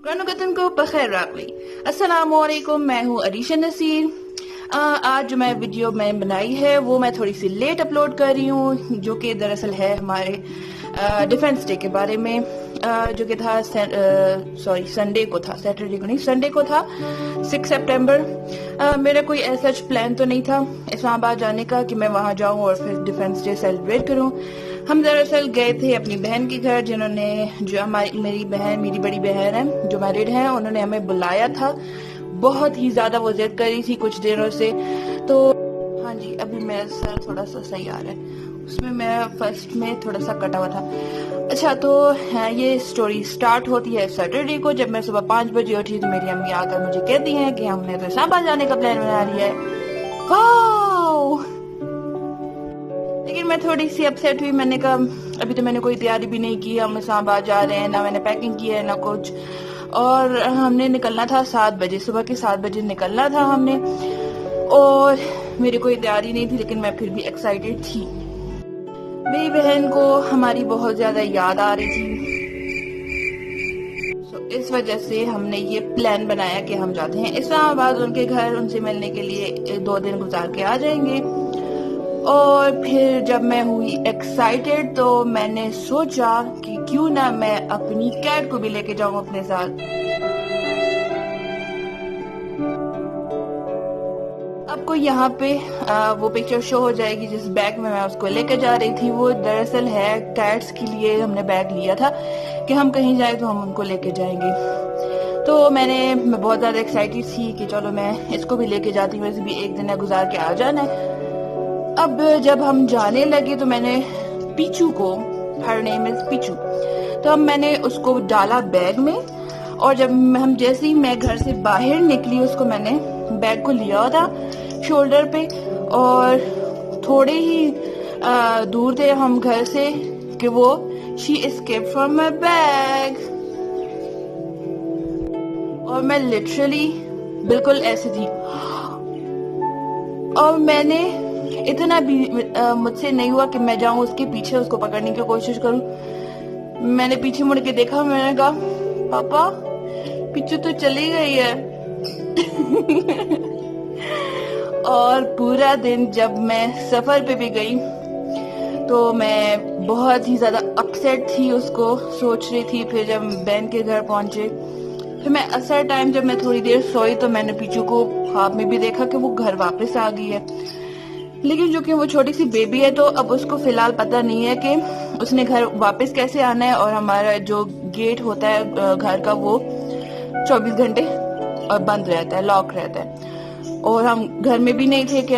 कुरान को बखैर रागली। अस्सलामुअलैकुम, मैं हूँ अरीशा नसीर। आज जो मैं वीडियो मैं बनाई है वो मैं थोड़ी सी लेट अपलोड कर रही हूँ, जो कि दरअसल है हमारे डिफेंस डे के बारे में, जो कि था संडे को था, सैटरडे को नहीं, संडे को था 6 सितंबर। मेरा कोई ऐसा प्लान तो नहीं था इस्लामाबाद जाने का कि मैं वहां जाऊं और फिर डिफेंस डे सेलिब्रेट करूं। हम दरअसल गए थे अपनी बहन के घर, जो मेरी बड़ी बहन है जो मैरिड है, उन्होंने हमें बुलाया था। बहुत ही ज्यादा वो जिद कर रही थी कुछ दिनों से। तो हाँ जी, अभी मेरा सर थोड़ा सा सही आ रहा है, उसमें मैं फर्स्ट में थोड़ा सा कटा हुआ था। अच्छा, तो ये स्टोरी स्टार्ट होती है सैटरडे को, जब मैं सुबह 5 बजे उठी तो मेरी अम्मी आकर मुझे कहती हैं कि हमने तो इस्लामाबाद जाने का प्लान बना लिया है। वाओ! लेकिन मैं थोड़ी सी अपसेट हुई। मैंने कहा अभी तो मैंने कोई तैयारी भी नहीं की, हम इस्लामाबाद जा रहे हैं, ना मैंने पैकिंग की है ना कुछ। और हमने निकलना था 7 बजे, सुबह के 7 बजे निकलना था हमने, और मेरी कोई तैयारी नहीं थी, लेकिन मैं फिर भी एक्साइटेड थी। मेरी बहन को हमारी बहुत ज्यादा याद आ रही थी, तो इस वजह से हमने ये प्लान बनाया कि हम जाते हैं इस्लामाबाद उनके घर, उनसे मिलने के लिए 2 दिन गुजार के आ जाएंगे। और फिर जब मैं हुई एक्साइटेड तो मैंने सोचा कि क्यों ना मैं अपनी कैट को भी लेके जाऊं अपने साथ। आपको यहाँ पे वो पिक्चर शो हो जाएगी जिस बैग में मैं उसको लेके जा रही थी। वो दरअसल है कैट्स के लिए हमने बैग लिया था कि हम कहीं जाए तो हम उनको लेके जाएंगे। तो मैं बहुत ज्यादा एक्साइटेड थी कि चलो मैं इसको भी लेके जाती हूँ, वैसे भी एक दिन गुजार के आ जाना है। अब जब हम जाने लगे तो मैंने पीचू को, हर नेम इज पीचू, तो अब मैंने उसको डाला बैग में, और जब हम जैसे ही मैं घर से बाहर निकली उसको मैंने बैग को लिया था शोल्डर पे, और थोड़े ही दूर थे हम घर से कि वो she escaped from my bag. और मैं लिटरली बिल्कुल ऐसे थी, और मैंने इतना भी मुझसे नहीं हुआ कि मैं जाऊं उसके पीछे उसको पकड़ने की कोशिश करूं। मैंने पीछे मुड़ के देखा, मैंने कहा पापा पीछे तो चली गई है। और पूरा दिन जब मैं सफर पे भी गई तो मैं बहुत ही ज्यादा अपसेट थी, उसको सोच रही थी। फिर जब बहन के घर पहुंचे, फिर मैं असर टाइम जब मैं थोड़ी देर सोई तो मैंने पीछू को ख्वाब में भी देखा कि वो घर वापस आ गई है। लेकिन जो कि वो छोटी सी बेबी है, तो अब उसको फिलहाल पता नहीं है कि उसने घर वापस कैसे आना है। और हमारा जो गेट होता है घर का वो 24 घंटे और बंद रहता है, लॉक रहता है, और हम घर में भी नहीं थे कि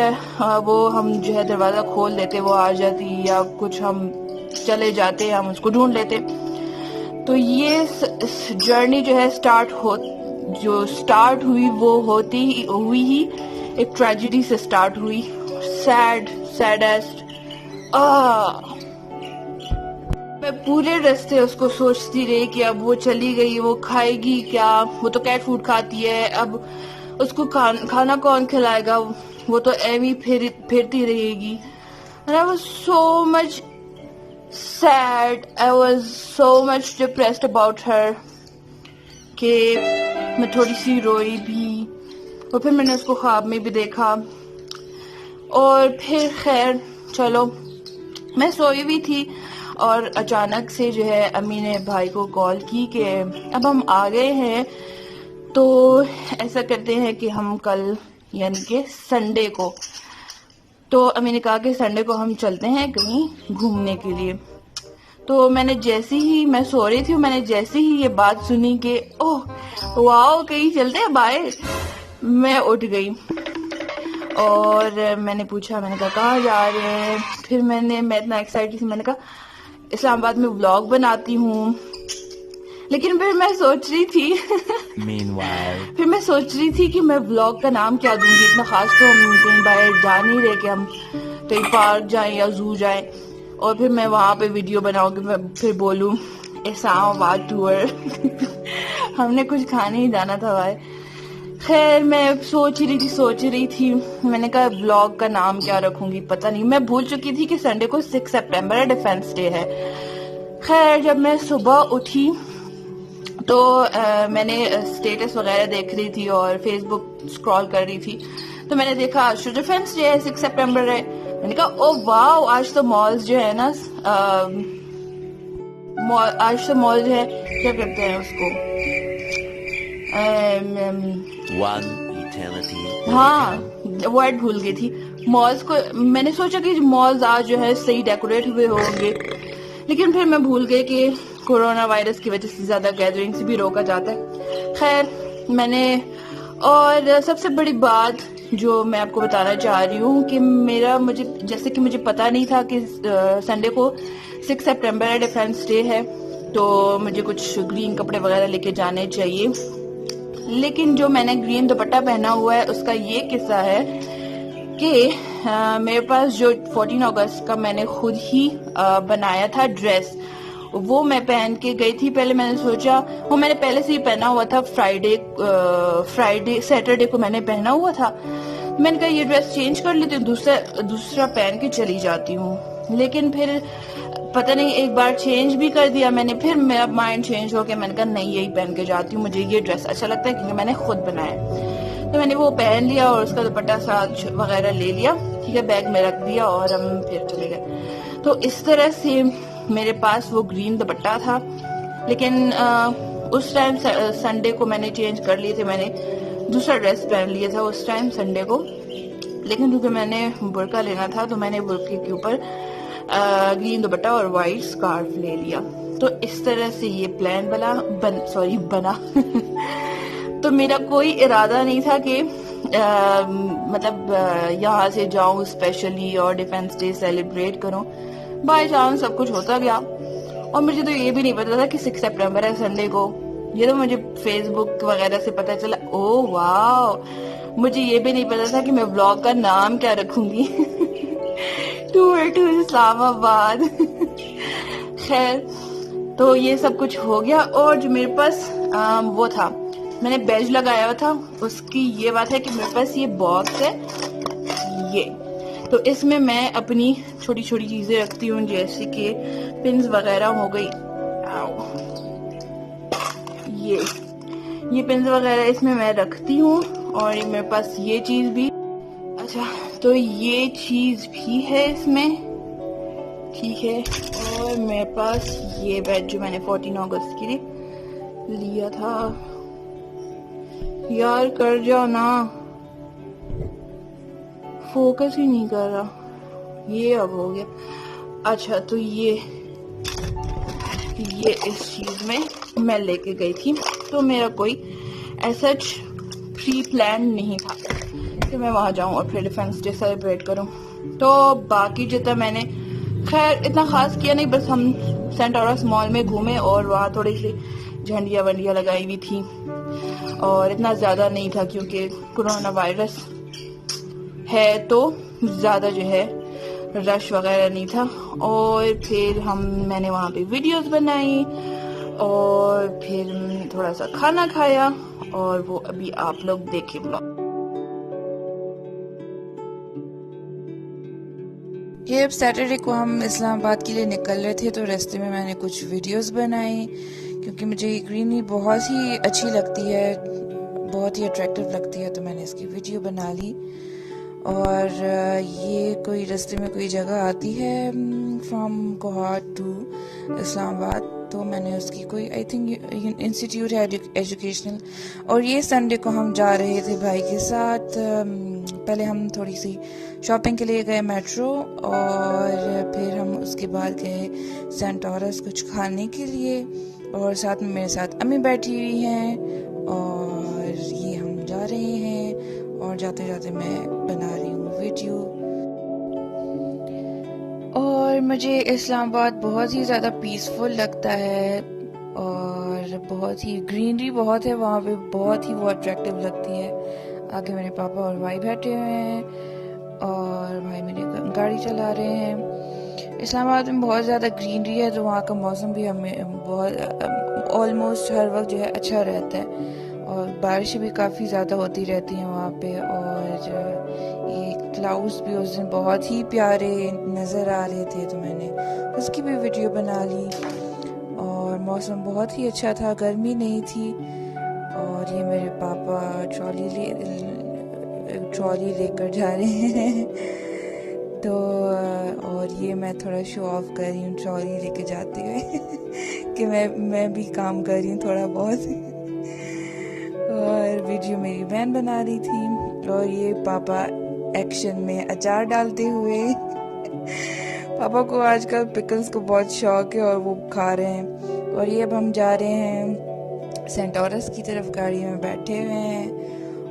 वो हम जो है दरवाजा खोल देते, वो आ जाती, या कुछ हम चले जाते, हम उसको ढूंढ लेते। तो ये जर्नी जो है स्टार्ट हुई वो हुई ही एक ट्रेजेडी से स्टार्ट हुई। सैडेस्ट। मैं पूरे रास्ते उसको सोचती रही कि अब वो चली गई, वो खाएगी क्या, वो तो कैट फूड खाती है, अब उसको खाना कौन खिलाएगा, वो तो एवी फिरती रहेगी। And I was so much sad, I was so much depressed about her कि मैं थोड़ी सी रोई भी। और फिर मैंने उसको ख्वाब में भी देखा, और फिर खैर चलो, मैं सोई हुई थी और अचानक से जो है अम्मी ने भाई को कॉल की कि अब हम आ गए हैं, तो ऐसा करते हैं कि हम कल यानी कि संडे को, तो अम्मी ने कहा कि संडे को हम चलते हैं कहीं घूमने के लिए। तो मैं सो रही थी, मैंने जैसे ही ये बात सुनी कि ओह वाओ कहीं चलते हैं बाहर, मैं उठ गई और मैंने पूछा, मैंने कहा कहाँ जा रहे हैं। फिर मैं इतना एक्साइटेड थी, मैंने कहा इस्लामाबाद में व्लॉग बनाती हूँ। लेकिन फिर मैं सोच रही थी कि मैं व्लॉग का नाम क्या दूंगी, इतना खास तो हम कहीं बाहर जा नहीं रहे कि हम कहीं पार्क जाएं या जू जाएं, और फिर मैं वहां पे वीडियो बनाऊंगी, मैं फिर बोलूं इस्लामाबाद टूर। हमने कुछ खाने ही जाना था भाई। खैर मैं सोच रही थी, मैंने कहा व्लॉग का नाम क्या रखूंगी, पता नहीं, मैं भूल चुकी थी कि संडे को 6 सितंबर है, डिफेंस डे है। खैर जब मैं सुबह उठी तो मैंने स्टेटस वगैरह देख रही थी और फेसबुक स्क्रॉल कर रही थी, तो मैंने देखा आज तो डिफेंस डे है, 6 सितंबर है। मैंने कहा ओ वाह, आज तो मॉल्स जो है ना, आज तो मॉल जो है, क्या करते हैं उसको, One eternity. हाँ वर्ड भूल गई थी। मॉल्स को मैंने सोचा कि मॉल्स आज जो है सही डेकोरेट हुए होंगे, लेकिन फिर मैं भूल गई कि कोरोना वायरस की वजह से ज्यादा गैदरिंग से भी रोका जाता है। खैर मैंने, और सबसे बड़ी बात जो मैं आपको बताना चाह रही हूँ कि मुझे पता नहीं था कि संडे को 6 सितंबर है, डिफेंस डे है, तो मुझे कुछ ग्रीन कपड़े वगैरह लेके जाने चाहिए। लेकिन जो मैंने ग्रीन दुपट्टा पहना हुआ है उसका ये किस्सा है कि मेरे पास जो 14 अगस्त का मैंने खुद ही बनाया था ड्रेस, वो मैं पहन के गई थी। पहले मैंने सोचा, वो मैंने पहले से ही पहना हुआ था, सैटरडे को मैंने पहना हुआ था। मैंने कहा ये ड्रेस चेंज कर लेती हूँ, दूसरा पहन के चली जाती हूँ। लेकिन फिर पता नहीं, एक बार चेंज भी कर दिया मैंने, फिर मेरा माइंड चेंज हो गया। मैंने कहा नहीं, यही पहन के जाती हूँ, मुझे ये ड्रेस अच्छा लगता है क्योंकि मैंने खुद बनाया। तो मैंने वो पहन लिया और उसका दुपट्टा साथ वगैरह ले लिया, ठीक है, बैग में रख दिया और हम फिर चले गए। तो इस तरह से मेरे पास वो ग्रीन दुपट्टा था। लेकिन उस टाइम संडे को मैंने चेंज कर लिए थे, मैंने दूसरा ड्रेस पहन लिया था उस टाइम संडे को। लेकिन क्योंकि मैंने बुर्का लेना था तो मैंने बुर्के के ऊपर ग्रीन दुपट्टा और वाइट स्कार्फ ले लिया। तो इस तरह से ये प्लान बना तो मेरा कोई इरादा नहीं था कि यहाँ से जाऊं स्पेशली और डिफेंस डे सेलिब्रेट करूं। बाय चांस सब कुछ होता गया। और मुझे तो ये भी नहीं पता था कि 6 सितंबर है संडे को, ये तो मुझे फेसबुक वगैरह से पता चला। ओह वाह, मुझे ये भी नहीं पता था कि मैं व्लॉग का नाम क्या रखूंगी टूर टू इस्लामाबाद खैर, तो ये सब कुछ हो गया। और जो मेरे पास वो था, मैंने बैज लगाया हुआ था, उसकी ये बात है कि मेरे पास ये बॉक्स है ये, तो इसमें मैं अपनी छोटी छोटी चीजें रखती हूँ, जैसे कि पिन्स वगैरह हो गई। ये पिन्स वगैरह इसमें मैं रखती हूँ। और मेरे पास ये चीज भी, अच्छा तो ये चीज भी है इसमें, ठीक है। और मेरे पास ये बैज जो मैंने 14 अगस्त के लिए लिया था, यार कर जाओ ना, फोकस ही नहीं कर रहा, ये अब हो गया। अच्छा तो ये इस चीज में मैं लेके गई थी, तो मेरा कोई ऐसा प्री प्लान नहीं था कि मैं वहां जाऊं और फिर डिफेंस डे सेलिब्रेट करूं। तो बाकी जितना मैंने खैर इतना खास किया नहीं, बस हम सेंट ऑरस मॉल में घूमे और वहाँ थोड़ी सी झंडियाँ वंडियाँ लगाई हुई थी, और इतना ज्यादा नहीं था क्योंकि कोरोना वायरस है तो ज्यादा जो है रश वगैरह नहीं था। और फिर मैंने वहाँ पे वीडियोस बनाई और फिर थोड़ा सा खाना खाया, और वो अभी आप लोग देखें ब्लॉग। ये अब सैटरडे को हम इस्लामाबाद के लिए निकल रहे थे, तो रास्ते में मैंने कुछ वीडियोस बनाई क्योंकि मुझे ये ग्रीनरी बहुत ही अच्छी लगती है, बहुत ही अट्रैक्टिव लगती है, तो मैंने इसकी वीडियो बना ली। और ये कोई रास्ते में कोई जगह आती है फ्रॉम कोहाट टू इस्लामाबाद, तो मैंने उसकी कोई आई थिंक इंस्टीट्यूट है एजुकेशनल, और ये संडे को हम जा रहे थे भाई के साथ। पहले हम थोड़ी सी शॉपिंग के लिए गए मेट्रो, और फिर हम उसके बाद गए सेंट ऑरस कुछ खाने के लिए, और साथ में मेरे साथ अम्मी बैठी हुई हैं, और ये हम जा रहे हैं, और जाते जाते मैं बना रही हूँ वीडियो। और मुझे इस्लामाबाद बहुत ही ज़्यादा पीसफुल लगता है, और बहुत ही ग्रीनरी बहुत है वहाँ पे, बहुत ही वो अट्रैक्टिव लगती है। आगे मेरे पापा और भाई बैठे हुए हैं, और भाई मेरे गाड़ी चला रहे हैं। इस्लामाबाद में बहुत ज़्यादा ग्रीनरी है, तो वहाँ का मौसम भी हमें बहुत ऑलमोस्ट हर वक्त जो है अच्छा रहता है, और बारिश भी काफ़ी ज़्यादा होती रहती हैं वहाँ पे। और ये क्लाउड्स भी उस दिन बहुत ही प्यारे नज़र आ रहे थे, तो मैंने उसकी भी वीडियो बना ली। और मौसम बहुत ही अच्छा था, गर्मी नहीं थी। और ये मेरे पापा ट्रॉली लेकर जा रहे हैं तो और ये मैं थोड़ा शो ऑफ कर रही हूँ ट्रॉली लेके जाते हुए कि मैं भी काम कर रही हूँ थोड़ा बहुत। और वीडियो मेरी बहन बना रही थी और ये पापा एक्शन में अचार डालते हुए पापा को आजकल पिकल्स को बहुत शौक है और वो खा रहे हैं। और ये अब हम जा रहे हैं सेंटोरस की तरफ, गाड़ी में बैठे हुए हैं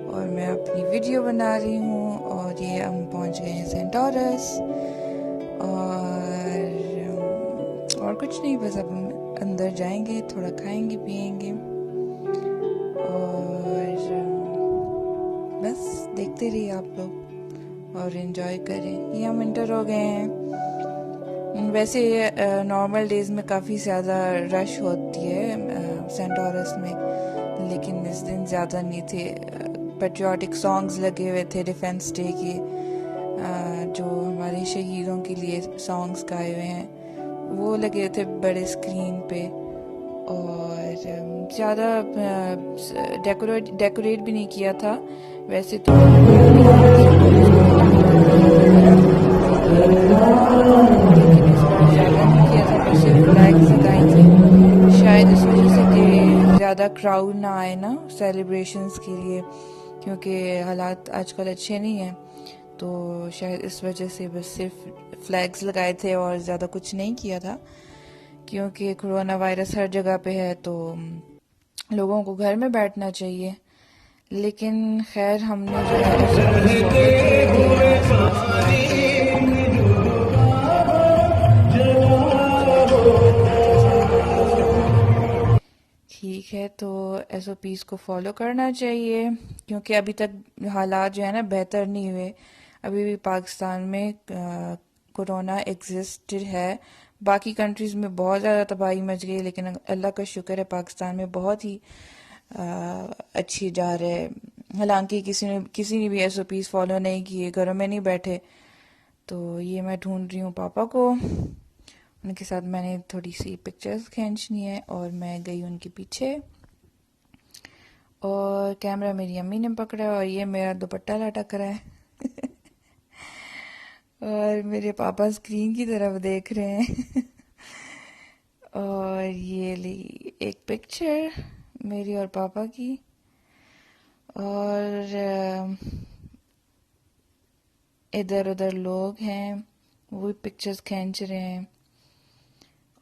और मैं अपनी वीडियो बना रही हूँ। और ये हम पहुँच गए हैं सेंटोरस और कुछ नहीं, बस अब हम अंदर जाएंगे, थोड़ा खाएंगे पिएंगे और बस देखते रहिए आप लोग और एंजॉय करें। ये हम इंटर हो गए हैं। वैसे नॉर्मल डेज में काफ़ी ज़्यादा रश होती है सेंटोरस में, लेकिन इस दिन ज़्यादा नहीं थे। पेट्रियाटिक सॉन्ग्स लगे हुए थे डिफेंस डे के, जो हमारे शहीदों के लिए सॉन्ग्स गाए हुए हैं वो लगे हुए थे बड़े स्क्रीन पे। और ज़्यादा डेकोरेट भी नहीं किया था वैसे तो। शायद इस वजह से कि ज़्यादा क्राउड ना आए ना सेलिब्रेशंस के लिए, क्योंकि हालात आजकल अच्छे नहीं हैं, तो शायद इस वजह से बस सिर्फ फ्लैग्स लगाए थे और ज़्यादा कुछ नहीं किया था। क्योंकि कोरोना वायरस हर जगह पे है तो लोगों को घर में बैठना चाहिए। लेकिन खैर हमने जो ठीक है, तो SOPs को फॉलो करना चाहिए, क्योंकि अभी तक हालात जो है ना बेहतर नहीं हुए। अभी भी पाकिस्तान में कोरोना एग्जिस्टेड है। बाकी कंट्रीज़ में बहुत ज़्यादा तबाही मच गई, लेकिन अल्लाह का शुक्र है पाकिस्तान में बहुत ही अच्छी जा रहे हैं। हालांकि किसी ने भी SOPs फॉलो नहीं किए, घरों में नहीं बैठे। तो ये मैं ढूंढ रही हूँ पापा को, उनके साथ मैंने थोड़ी सी पिक्चर्स खींचनी है और मैं गई उनके पीछे और कैमरा मेरी अम्मी ने पकड़ा और ये मेरा दुपट्टा लटक रहा है और मेरे पापा स्क्रीन की तरफ देख रहे हैं और ये ली एक पिक्चर मेरी और पापा की। और इधर उधर लोग हैं, वो भी पिक्चर्स खींच रहे हैं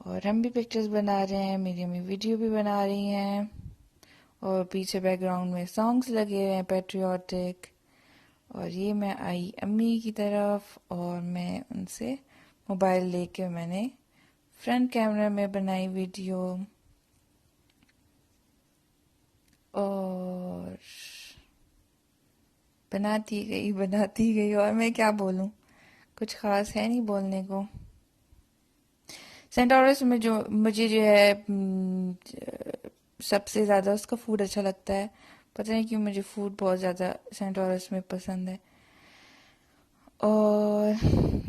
और हम भी पिक्चर्स बना रहे हैं। मेरी अम्मी वीडियो भी बना रही हैं और पीछे बैकग्राउंड में सॉन्ग्स लगे हुए हैं पैट्रियोटिक। और ये मैं आई अम्मी की तरफ और मैं उनसे मोबाइल लेके मैंने फ्रंट कैमरा में बनाई वीडियो। और बनाती गई और मैं क्या बोलूं, कुछ खास है नहीं बोलने को। सेंटोरस में जो मुझे जो है सबसे ज़्यादा उसका फूड अच्छा लगता है। पता नहीं क्यों मुझे फूड बहुत ज़्यादा सेंटोरस में पसंद है। और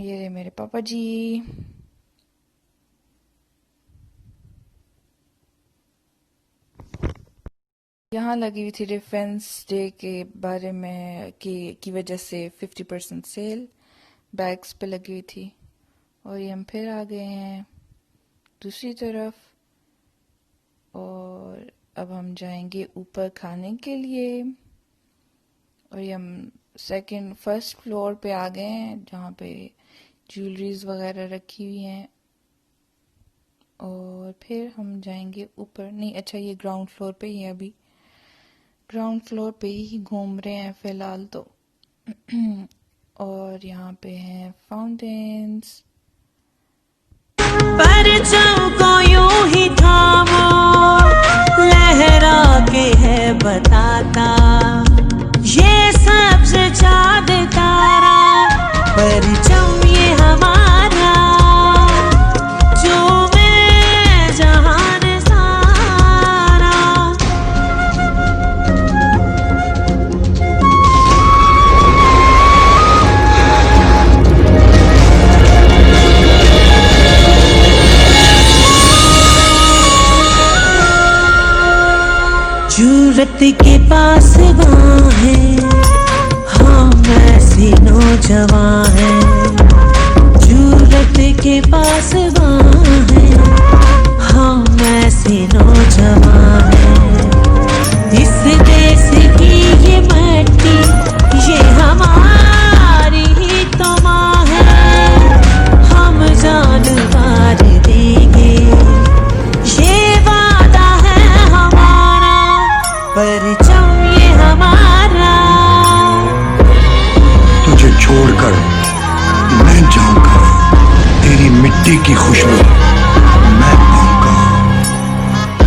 ये रहे मेरे पापा जी। यहाँ लगी हुई थी डिफेंस डे के बारे में की वजह से 50% सेल बैग्स पे लगी हुई थी। और ये हम फिर आ गए हैं दूसरी तरफ और अब हम जाएंगे ऊपर खाने के लिए। और ये हम फर्स्ट फ्लोर पे आ गए हैं जहाँ पे ज्वेलरीज वगैरह रखी हुई हैं। और फिर हम जाएंगे ऊपर। नहीं, अच्छा ये ग्राउंड फ्लोर पे ही है, अभी ग्राउंड फ्लोर पे ही घूम रहे हैं फिलहाल तो। और यहाँ पे हैं फाउंटेन्स। परचम को यूं ही थामो, लहरा के है बताता ये सब्ज चाँद तारा। परचम ये हमारा जो मैं जहान सारा। सूरत के पास है, हम ऐसे नौजवान हैं। सूरत के पास है, हम ऐसे नौजवान हैं। इस देश की ये मट्टी, ये हमारी ही तो माँ है। हम जान मार देंगे, ये वादा है हमारा, परचम ये हमारा। तुझे छोड़कर मैं जाऊंगा, तेरी मिट्टी की खुशबू मैं पाऊंगा,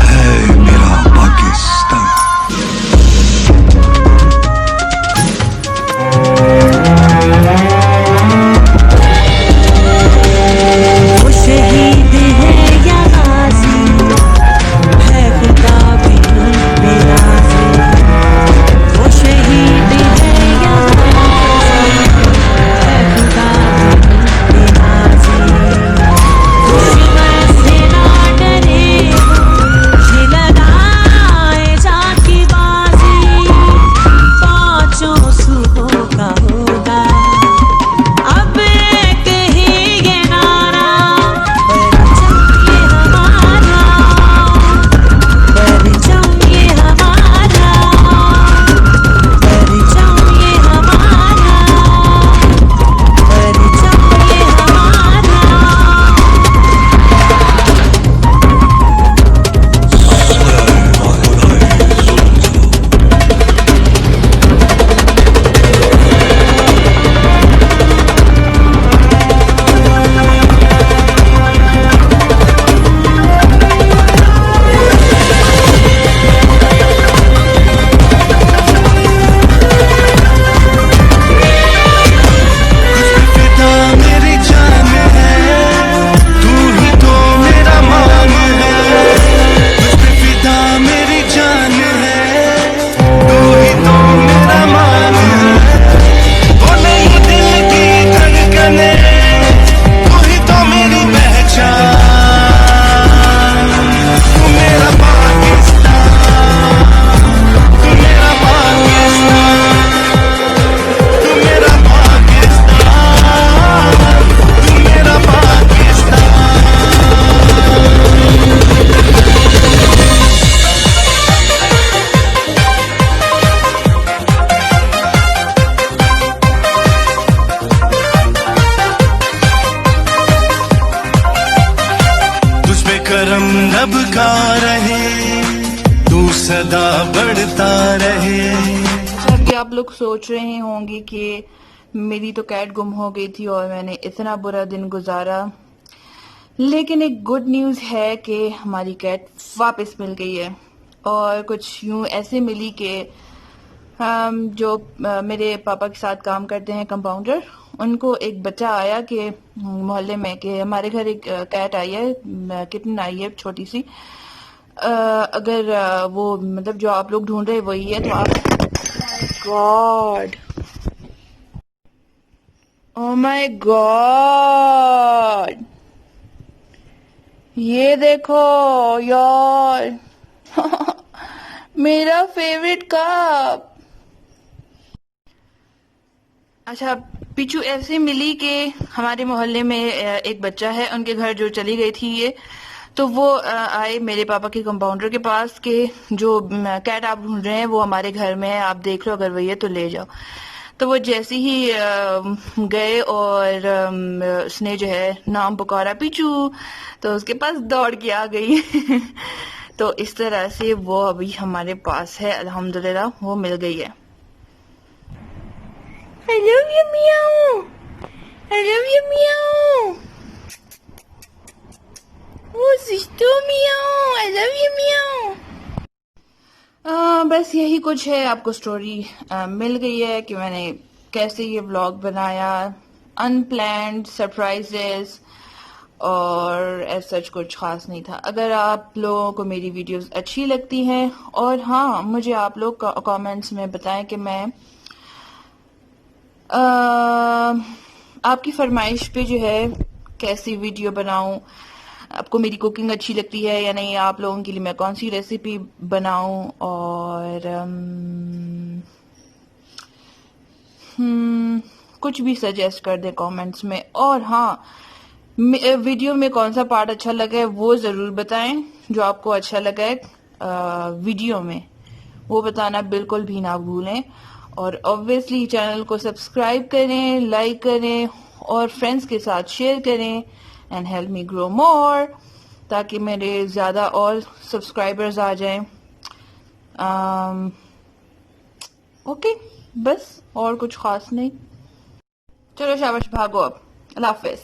है मेरा पाकिस्तान। वो शहीद है या गाजी, है खुदा भी उन पे राज़ी। वो शहीद है या गाजी, है खुदा भी उन पे राज़ी। दुश्मन से ना डरे, ये लगाए जाके बाजी। पांचों सूबों का होगा अब एक ही ये नारा, परचम ये हमारा, परचम ये हमारा, परचम ये हमारा, परचम ये हमारा। फिदा मेरी जान है, तू ही तो मेरा मान है। तुझ पे फिदा मेरी जान है, तू ही तो मेरा मान है। वो नहीं दिल की धड़कने, तू ही तो मेरी पहचान। तू मेरा पाकिस्तान, तू मेरा पाकिस्तान, तू मेरा पाकिस्तान, तू मेरा पाकिस्तान। तुझ पे करम रब का रहे, तू सदा बढ़ता रहे। जैसा कि आप लोग सोच रहे होंगे कि मेरी तो कैट गुम हो गई थी और मैंने इतना बुरा दिन गुजारा, लेकिन एक गुड न्यूज़ है कि हमारी कैट वापस मिल गई है। और कुछ यूं ऐसे मिली कि जो मेरे पापा के साथ काम करते हैं कंपाउंडर, उनको एक बच्चा आया कि मोहल्ले में कि हमारे घर एक कैट आई है, किटन आई है छोटी सी। अगर वो मतलब जो आप लोग ढूंढ रहे वही है तो आप गॉड, ओ माय गॉड, ये देखो यार मेरा फेवरेट कप। अच्छा, पिचू ऐसे मिली कि हमारे मोहल्ले में एक बच्चा है, उनके घर जो चली गई थी ये, तो वो आए मेरे पापा के कंपाउंडर के पास कि जो कैट आप ढूंढ रहे हैं वो हमारे घर में है, आप देख लो अगर वही है तो ले जाओ। तो वो जैसे ही गए और उसने जो है नाम पुकारा पिचू, तो उसके पास दौड़ के आ गई तो इस तरह से वो अभी हमारे पास है, अल्हम्दुलिल्लाह वो मिल गई है। I love you, meow. I love you, meow. Oh, sister, meow. I love you, meow. बस यही कुछ है, आपको स्टोरी मिल गई है कि मैंने कैसे ये व्लॉग बनाया, अनप्लैन्ड सरप्राइजेस, और ऐसा सच कुछ खास नहीं था। अगर आप लोगों को मेरी वीडियोस अच्छी लगती हैं, और हाँ मुझे आप लोग कमेंट्स में बताएं कि मैं आपकी फरमाइश पे जो है कैसी वीडियो बनाऊं। आपको मेरी कुकिंग अच्छी लगती है या नहीं, आप लोगों के लिए मैं कौन सी रेसिपी बनाऊं, और कुछ भी सजेस्ट कर दे कमेंट्स में। और हाँ, वीडियो में कौन सा पार्ट अच्छा लगा है वो जरूर बताएं, जो आपको अच्छा लगा है वीडियो में वो बताना बिल्कुल भी ना भूलें। और ऑब्वियसली चैनल को सब्सक्राइब करें, लाइक करें और फ्रेंड्स के साथ शेयर करें and help me grow more, ताकि मेरे ज्यादा और सब्सक्राइबर्स आ जाएं। ओके, बस और कुछ खास नहीं। चलो शाबाश, भागो अब, अल्लाह हाफिज।